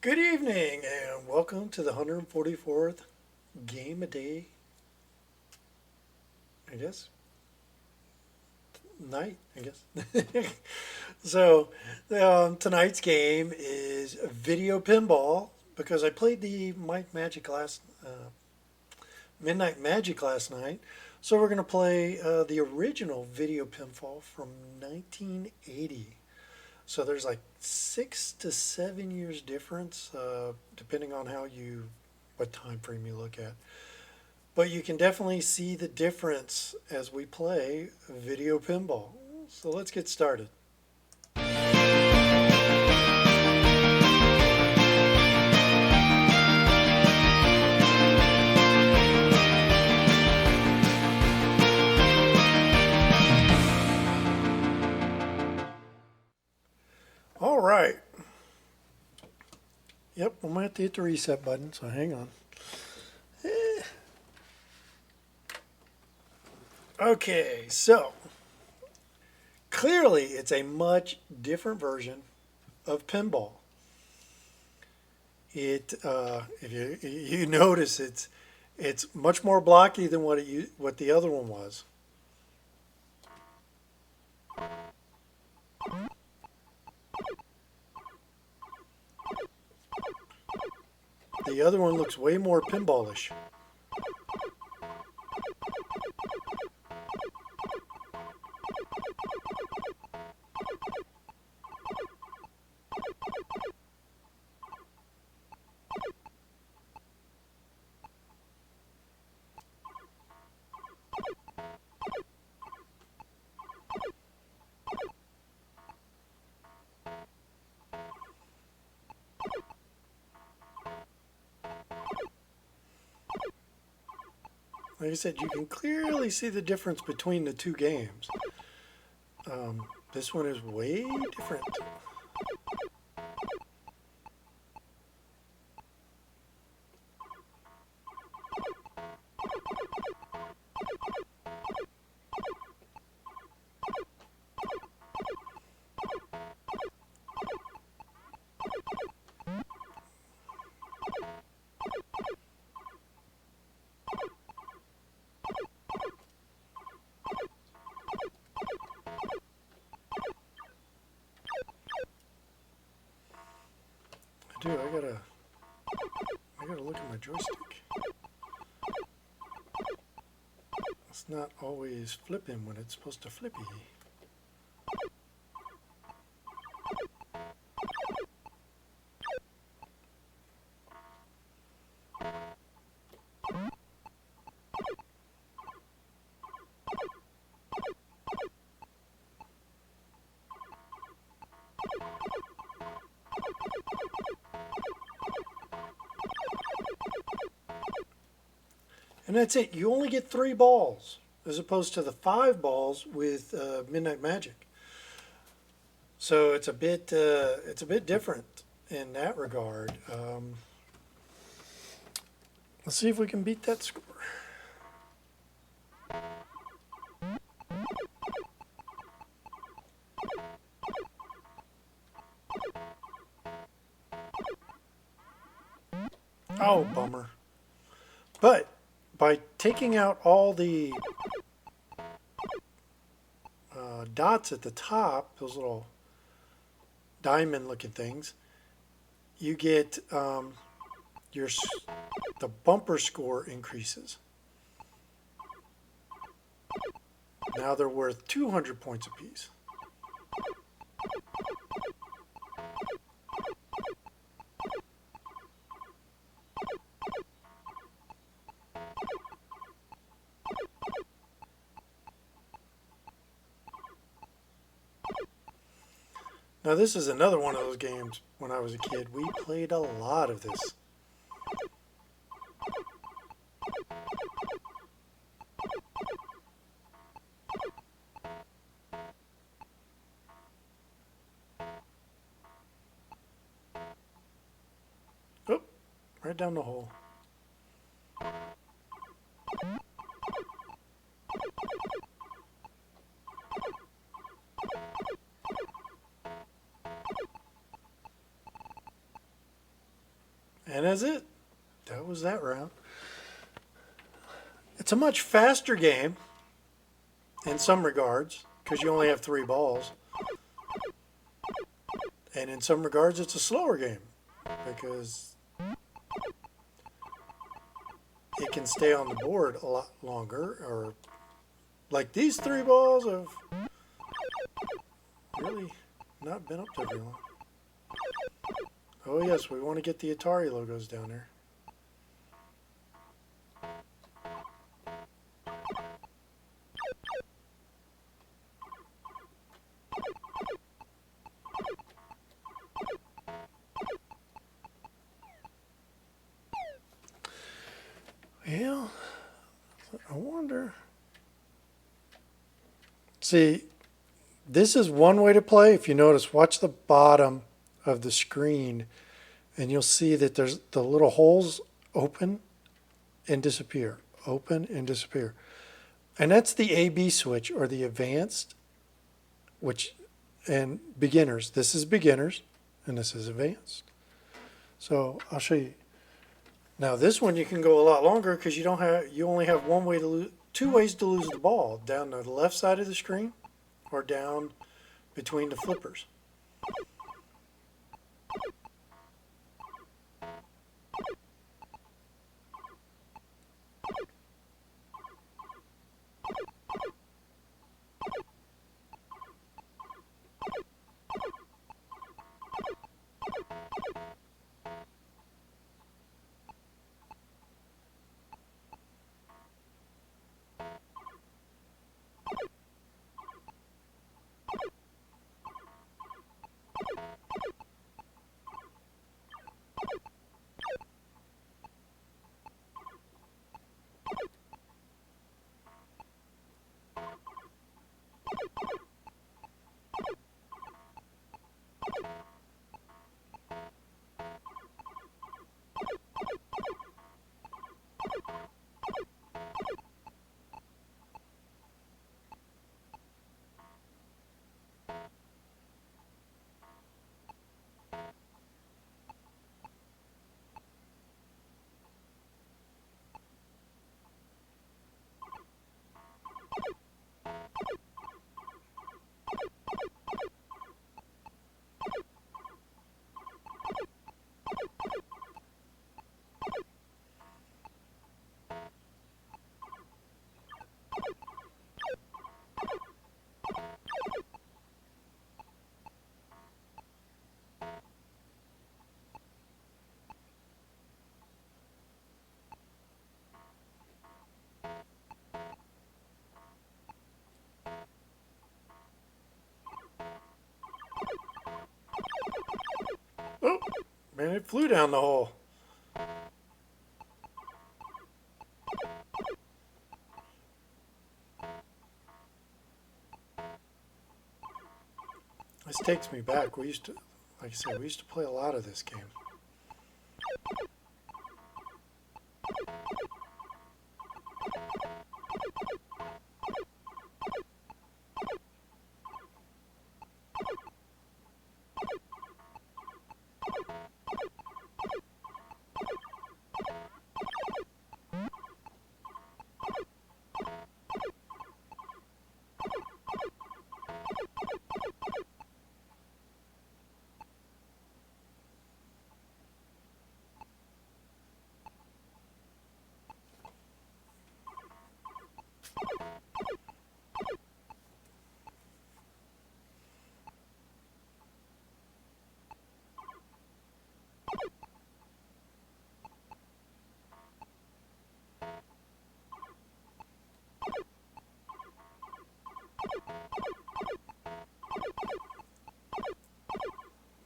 Good evening and welcome to the 144th game a day, I guess, night, I guess. so, tonight's game is video pinball because I played the Midnight Magic last night. So, we're going to play the original video pinball from 1980. So there's like 6 to 7 years difference, depending on what time frame you look at. But you can definitely see the difference as we play video pinball. So let's get started. All right. Yep, I'm gonna have to hit the reset button. So hang on. Okay, so clearly it's a much different version of pinball. If you notice, it's much more blocky than what the other one was. The other one looks way more pinballish. Like I said, you can clearly see the difference between the two games. This one is way different. Dude, I gotta look at my joystick. It's not always flipping when it's supposed to flippy. And that's it. You only get 3 balls as opposed to the 5 balls with Midnight Magic. So it's a bit different in that regard. Let's see if we can beat that score. Oh, bummer. But by taking out all the dots at the top, those little diamond looking things, you get the bumper score increases. Now they're worth 200 points apiece. Now this is another one of those games when I was a kid. We played a lot of this. Oh, right down the hole. And that's it. That was that round. It's a much faster game in some regards because you only have 3 balls. And in some regards, it's a slower game because it can stay on the board a lot longer. Or like these 3 balls have really not been up there very long. Oh yes, we want to get the Atari logos down there. Yeah, I wonder. See, this is one way to play. If you notice, watch the bottom of the screen and you'll see that there's the little holes open and disappear, open and disappear. And that's the A-B switch, or the advanced, and beginners. This is beginners and this is advanced. So I'll show you. Now this one you can go a lot longer because you only have one way to lose, 2 ways to lose the ball: down the left side of the screen or down between the flippers. Oh, man, it flew down the hole. This takes me back. We used to, like I said, we used to play a lot of this game.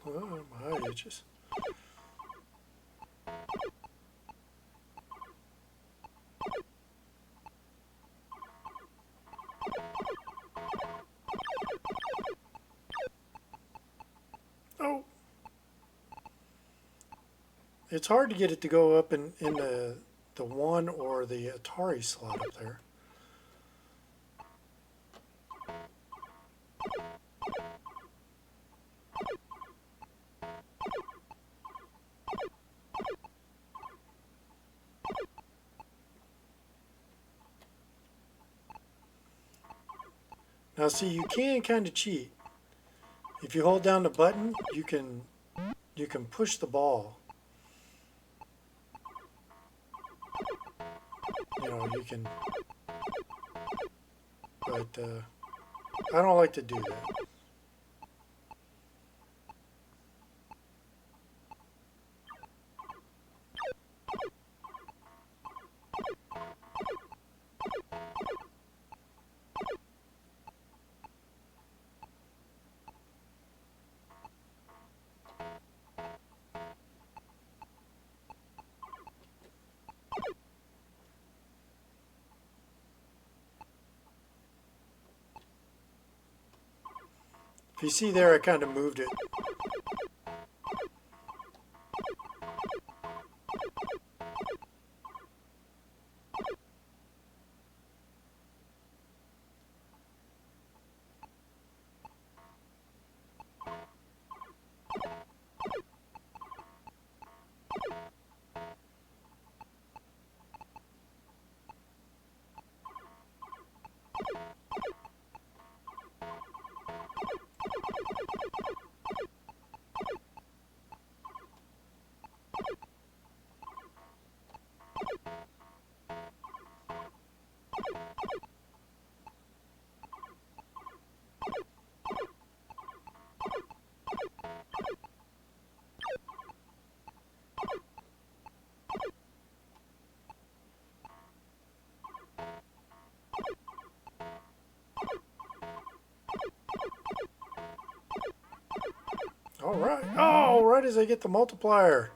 Oh, my eye itches. Oh. It's hard to get it to go up in the 1 or the Atari slot up there. Now see, you can kind of cheat. If you hold down the button, you can push the ball. You know, you can, but I don't like to do that. If you see there, I kind of moved it. All right. Oh, right as I get the multiplier.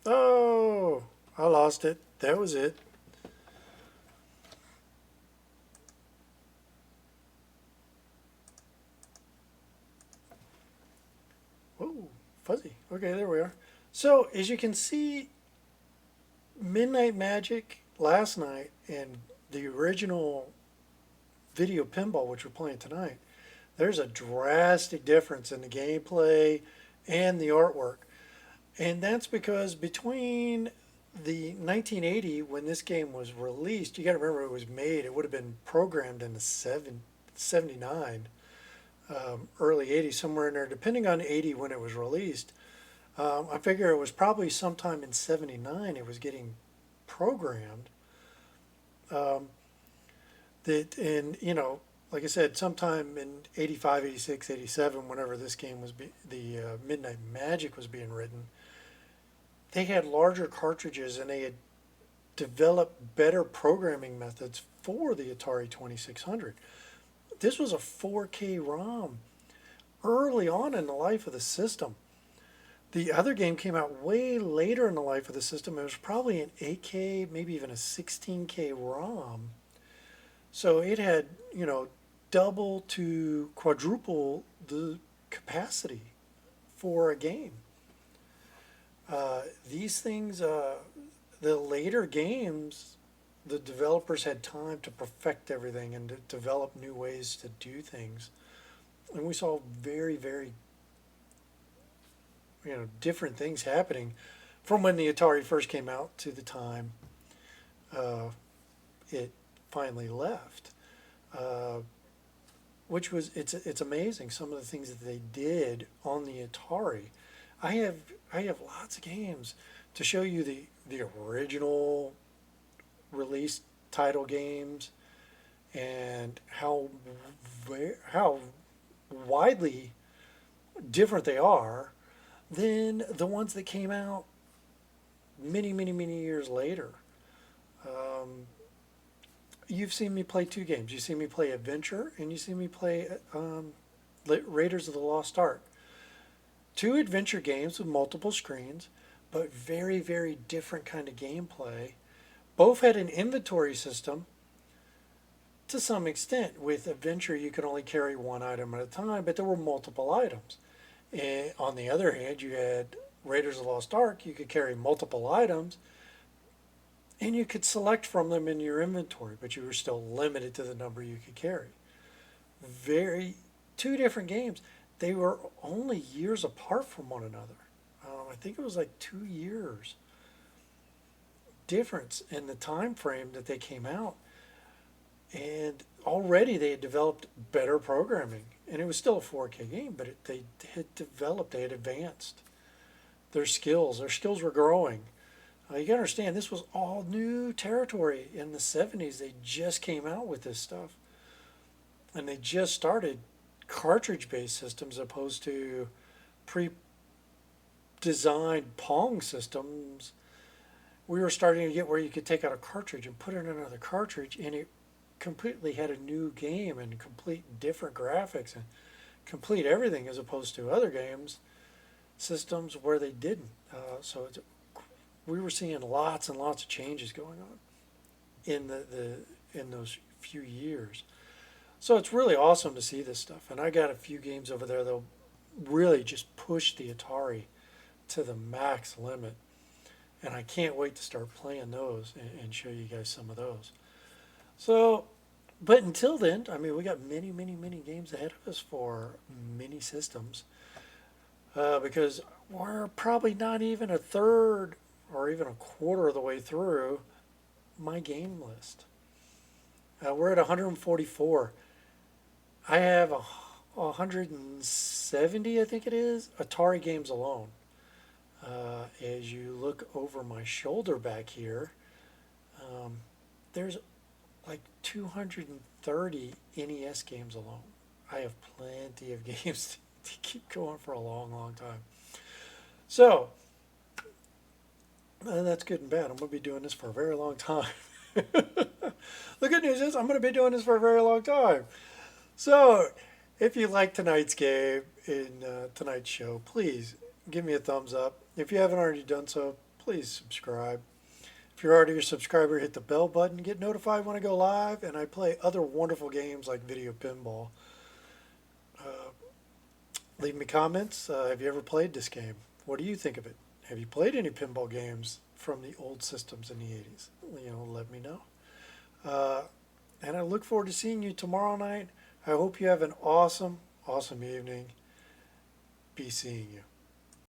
Oh, I lost it. That was it. Whoa, fuzzy. Okay, there we are. So, as you can see, Midnight Magic last night and the original video pinball, which we're playing tonight, there's a drastic difference in the gameplay and the artwork. And that's because between the 1980, when this game was released, you got to remember it was made, it would have been programmed in the 79, early 80s, somewhere in there, depending on 80 when it was released. I figure it was probably sometime in 79 it was getting programmed. Um, that, and, you know, like I said, sometime in 85, 86, 87, whenever this game was, the Midnight Magic was being written, they had larger cartridges and they had developed better programming methods for the Atari 2600. This was a 4K ROM early on in the life of the system. The other game came out way later in the life of the system. It was probably an 8K, maybe even a 16K ROM. So it had, you know, double to quadruple the capacity for a game. These things, the later games, the developers had time to perfect everything and to develop new ways to do things. And we saw very, very, you know, different things happening from when the Atari first came out to the time it finally left. Which was, it's amazing some of the things that they did on the Atari. I have lots of games to show you the original release title games and how widely different they are than the ones that came out many, many, many years later. Um, you've seen me play two games. You see me play Adventure, and you see me play Raiders of the Lost Ark. Two adventure games with multiple screens, but very, very different kind of gameplay. Both had an inventory system to some extent. With Adventure, you could only carry one item at a time, but there were multiple items. And on the other hand, you had Raiders of the Lost Ark, you could carry multiple items, and you could select from them in your inventory, but you were still limited to the number you could carry. Very two different games. They were only years apart from one another. I think it was like 2 years difference in the time frame that they came out, and already they had developed better programming, and it was still a 4K game, but they had developed, they had advanced their skills. Their skills were growing. You can understand this was all new territory in the 70s. They just came out with this stuff, and they just started cartridge-based systems opposed to pre-designed Pong systems. We were starting to get where you could take out a cartridge and put in another cartridge, and it completely had a new game and complete different graphics and complete everything, as opposed to other games systems where they didn't. We were seeing lots and lots of changes going on in in those few years. So it's really awesome to see this stuff. And I got a few games over there that'll really just push the Atari to the max limit. And I can't wait to start playing those and show you guys some of those. So, but until then, I mean, we got many, many, many games ahead of us for mini systems. Because we're probably not even a third or even a quarter of the way through my game list. We're at 144. I have 170, I think it is, Atari games alone. As you look over my shoulder back here, there's like 230 NES games alone. I have plenty of games to keep going for a long, long time. So, that's good and bad. I'm going to be doing this for a very long time. The good news is I'm going to be doing this for a very long time. So, if you like tonight's game in tonight's show, please give me a thumbs up. If you haven't already done so, please subscribe. If you're already a subscriber, hit the bell button, get notified when I go live, and I play other wonderful games like Video Pinball. Leave me comments. Have you ever played this game? What do you think of it? Have you played any pinball games from the old systems in the 80s? Let me know. And I look forward to seeing you tomorrow night. I hope you have an awesome, awesome evening. Be seeing you.